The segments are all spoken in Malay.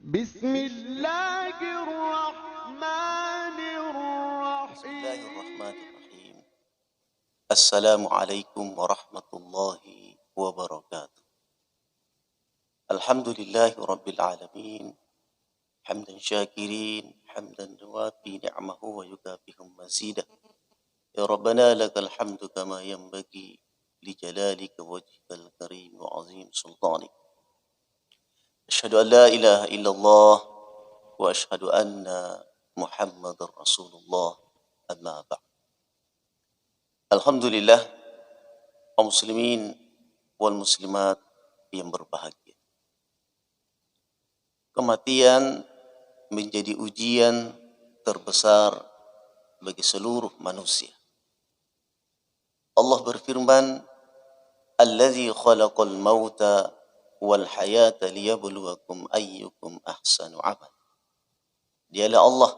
بسم الله الرحمن الرحيم. Bismillahirrahmanirrahim. Assalamualaikum warahmatullahi wabarakatuh. Alhamdulillahi rabbil alamin. Hamdan syakirin, hamdan nuwafi ni'mahu wa yukafihum mazidah. Ya Rabbana lakal hamdu kama yanbaghi li jalalika wajhikal karim wa azim sultanik. Asyhadu an la ilaha illallah wa asyhadu anna Muhammadar Rasulullah. Amma ba'd. Alhamdulillah, kaum muslimin wal muslimat yang berbahagia. Kematian menjadi ujian terbesar bagi seluruh manusia. Allah berfirman, "Allazi khalaqal mauta wal hayata liyabluwakum ayyukum ahsanu amal." Dialah Allah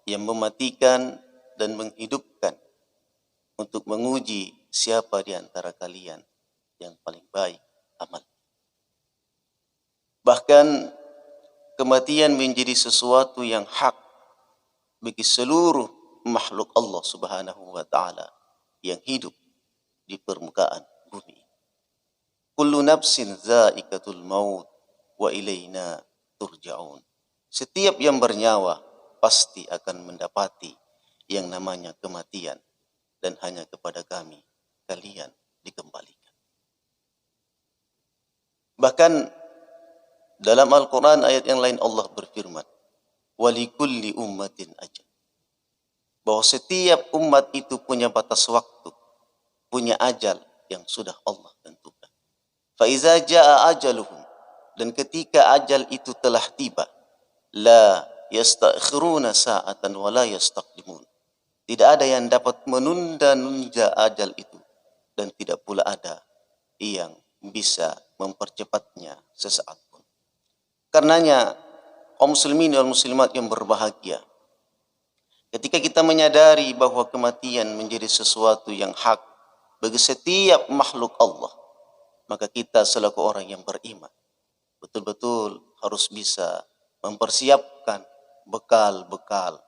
yang mematikan dan menghidupkan untuk menguji siapa di antara kalian yang paling baik amal. Bahkan kematian menjadi sesuatu yang hak bagi seluruh makhluk Allah Subhanahu wa taala yang hidup di permukaan bumi. Kullu nafsin za'iqatul maut wa ilaina turja'un. Setiap yang bernyawa pasti akan mendapati yang namanya kematian, dan hanya kepada kami kalian dikembalikan. Bahkan dalam Al-Quran ayat yang lain Allah berfirman, "Walikulli ummatin ajal." Bahwa setiap umat itu punya batas waktu, punya ajal yang sudah Allah tentukan. Faiza jaa ajaluhum, dan ketika ajal itu telah tiba, la yastakhiruna sa'atan wa la yastaqdimun. Tidak ada yang dapat menunda-nunda ajal itu, dan tidak pula ada yang bisa mempercepatnya sesaat pun. Karenanya, kaum muslimin dan muslimat yang berbahagia, ketika kita menyadari bahwa kematian menjadi sesuatu yang hak bagi setiap makhluk Allah, maka kita selaku orang yang beriman betul-betul harus bisa mempersiapkan bekal-bekal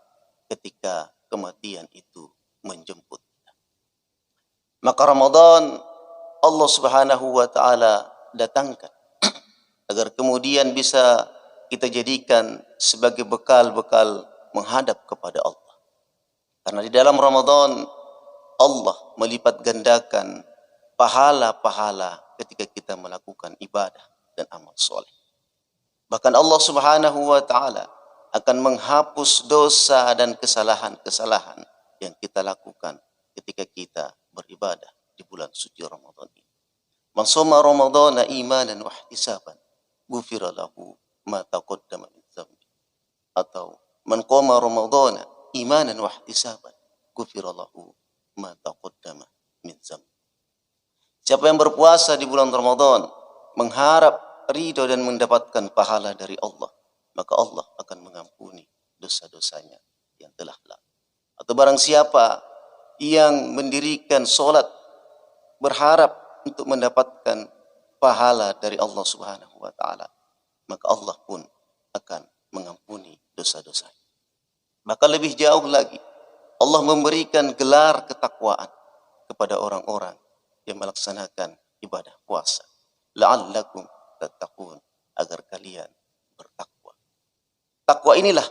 ketika kematian itu menjemput. Maka Ramadan Allah Subhanahu wa taala datangkan agar kemudian bisa kita jadikan sebagai bekal-bekal menghadap kepada Allah. Karena di dalam Ramadan Allah melipat gandakan pahala-pahala ketika kita melakukan ibadah dan amal soleh. Bahkan Allah Subhanahu wa taala akan menghapus dosa dan kesalahan-kesalahan yang kita lakukan ketika kita beribadah di bulan suci Ramadan ini. Man shoma Ramadhana imanan wa ihtisaban, ghufira lahu ma taqaddama min dhanbi. Atau man qama Ramadhana imanan wa ihtisaban, ghufira lahu ma taqaddama min dhanbi. Siapa yang berpuasa di bulan Ramadan mengharap ridho dan mendapatkan pahala dari Allah, maka Allah akan mengampuni dosa-dosanya yang telah lalu. Atau barang siapa yang mendirikan solat berharap untuk mendapatkan pahala dari Allah Subhanahu wa taala, maka Allah pun akan mengampuni dosa-dosanya. Maka lebih jauh lagi, Allah memberikan gelar ketakwaan kepada orang-orang yang melaksanakan ibadah puasa. La'allakum tattaqun, agar kalian bertakwa. Takwa inilah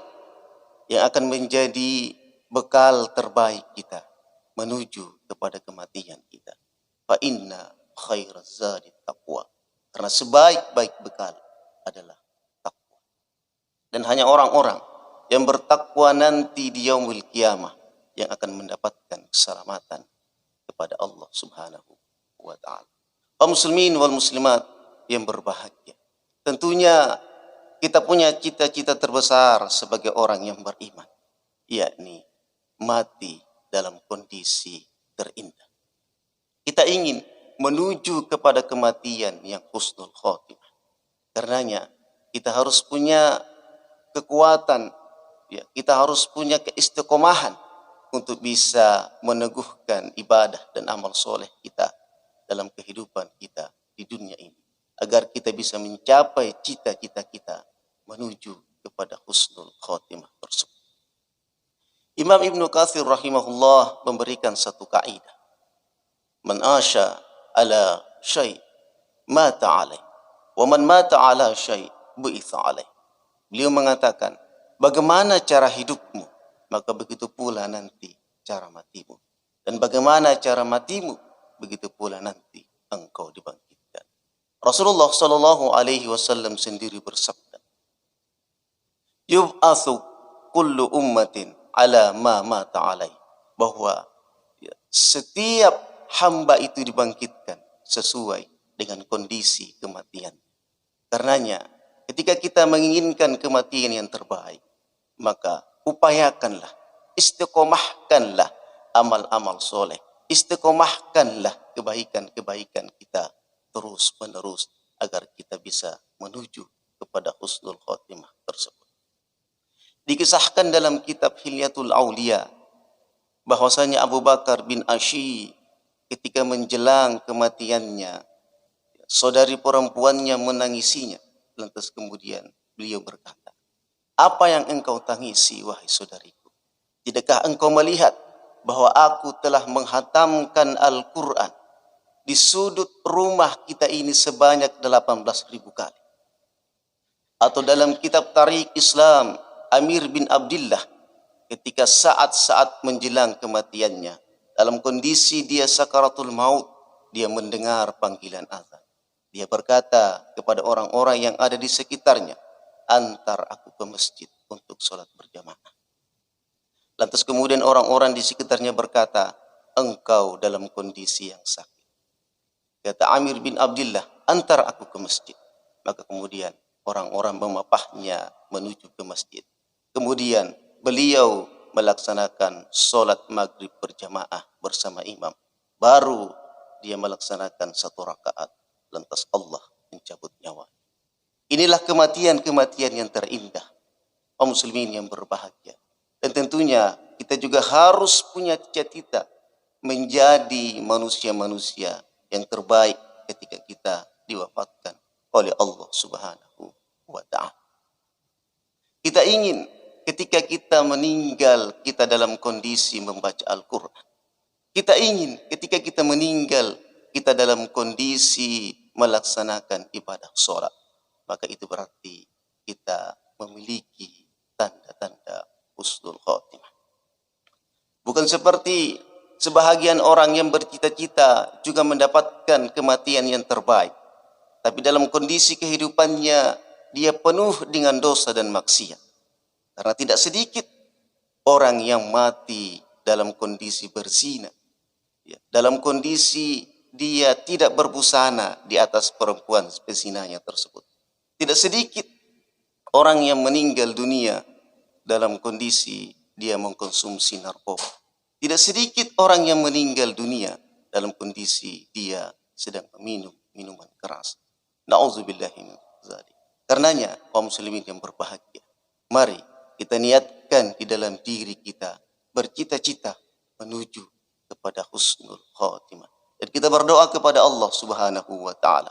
yang akan menjadi bekal terbaik kita menuju kepada kematian kita. Fa inna khairaz zadi taqwa. Karena sebaik-baik bekal adalah takwa. Dan hanya orang-orang yang bertakwa nanti di yaumul qiyamah yang akan mendapatkan keselamatan kepada Allah Subhanahu wa taala. Kaum muslimin wal muslimat yang berbahagia, tentunya kita punya cita-cita terbesar sebagai orang yang beriman, yakni mati dalam kondisi terindah. Kita ingin menuju kepada kematian yang husnul khotimah. Karenanya kita harus punya kekuatan, ya, kita harus punya keistiqomahan untuk bisa meneguhkan ibadah dan amal soleh kita dalam kehidupan kita di dunia ini, agar kita bisa mencapai cita-cita kita menuju kepada husnul khatimah tersebut. Imam Ibnu Katsir rahimahullah memberikan satu kaidah. Man asya ala syai' mata alaih. Wa man mata ala syai' bu'itha alaih. Beliau mengatakan, bagaimana cara hidupmu, maka begitu pula nanti cara matimu. Dan bagaimana cara matimu, begitu pula nanti engkau dibangkitkan. Rasulullah sallallahu alaihi wasallam sendiri bersabda, yub'atsu kullu ummatin ala ma mata alaih. Bahwa setiap hamba itu dibangkitkan sesuai dengan kondisi kematian. Karenanya, ketika kita menginginkan kematian yang terbaik, maka upayakanlah, istiqomahkanlah amal-amal soleh, istiqomahkanlah kebaikan-kebaikan kita terus menerus agar kita bisa menuju kepada husnul khotimah tersebut. Dikisahkan dalam kitab Hilyatul Aulia bahwasanya Abu Bakar bin Asy ketika menjelang kematiannya, saudari perempuannya menangisinya. Lantas kemudian beliau berkata, apa yang engkau tangisi wahai saudariku? Tidakkah engkau melihat bahwa aku telah menghatamkan Al-Quran di sudut rumah kita ini sebanyak 18.000 kali? Atau dalam kitab Tariq Islam, Amir bin Abdullah ketika saat-saat menjelang kematiannya, dalam kondisi dia sakaratul maut, dia mendengar panggilan azan. Dia berkata kepada orang-orang yang ada di sekitarnya, antar aku ke masjid untuk sholat berjamaah. Lantas kemudian orang-orang di sekitarnya berkata, engkau dalam kondisi yang sakit. Kata Amir bin Abdullah, antar aku ke masjid. Maka kemudian orang-orang memapahnya menuju ke masjid. Kemudian beliau melaksanakan sholat maghrib berjamaah bersama imam. Baru dia melaksanakan 1 rakaat. Lantas Allah mencabut nyawa. Inilah kematian-kematian yang terindah. Kaum muslimin yang berbahagia. Dan tentunya kita juga harus punya cita-cita menjadi manusia-manusia yang terbaik ketika kita diwafatkan oleh Allah Subhanahu wa ta'ala. Kita ingin ketika kita meninggal, kita dalam kondisi membaca Al-Quran. Kita ingin ketika kita meninggal, kita dalam kondisi melaksanakan ibadah sholat. Maka itu berarti kita memiliki tanda-tanda husnul khotimah. Bukan seperti sebahagian orang yang bercita-cita juga mendapatkan kematian yang terbaik. Tapi dalam kondisi kehidupannya, dia penuh dengan dosa dan maksiat. Karena tidak sedikit orang yang mati dalam kondisi berzina. Dalam kondisi dia tidak berbusana di atas perempuan pezinanya tersebut. Tidak sedikit orang yang meninggal dunia dalam kondisi dia mengkonsumsi narkoba. Tidak sedikit orang yang meninggal dunia dalam kondisi dia sedang meminum minuman keras. Na'udzubillahi min dzalik. Karenanya, kaum muslimin yang berbahagia, mari kita niatkan di dalam diri kita bercita-cita menuju kepada husnul khatimah. Dan kita berdoa kepada Allah Subhanahu wa ta'ala.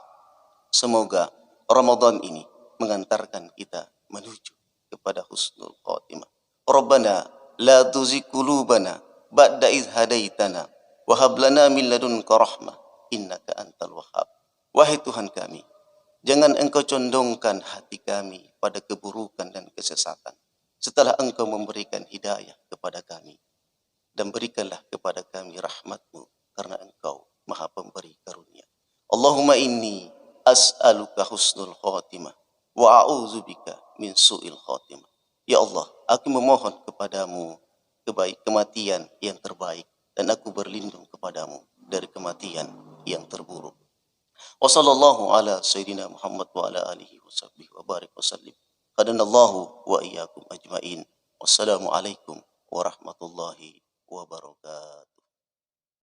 Semoga Ramadan ini mengantarkan kita menuju kepada husnul khatimah. Rabbana la tuzigh qulubana ba'da idh hadaitana wa hab lana min ladunka rahmah innaka antal wahhab. Wahai Tuhan kami, jangan engkau condongkan hati kami pada keburukan dan kesesatan setelah engkau memberikan hidayah kepada kami. Dan berikanlah kepada kami rahmatmu karena engkau maha pemberi karunia. Allahumma inni as'aluka husnul khatimah wa a'udzubika min su'il khatimah. Ya Allah, aku memohon kepadamu kematian yang terbaik dan aku berlindung kepadamu dari kematian yang terburuk. Wa sallallahu ala sayyidina Muhammad wa ala alihi wa sahbihi wa barik wa sallim. Qadanallahu wa iyyakum ajmain. Wassalamu alaikum warahmatullahi wabarakatuh.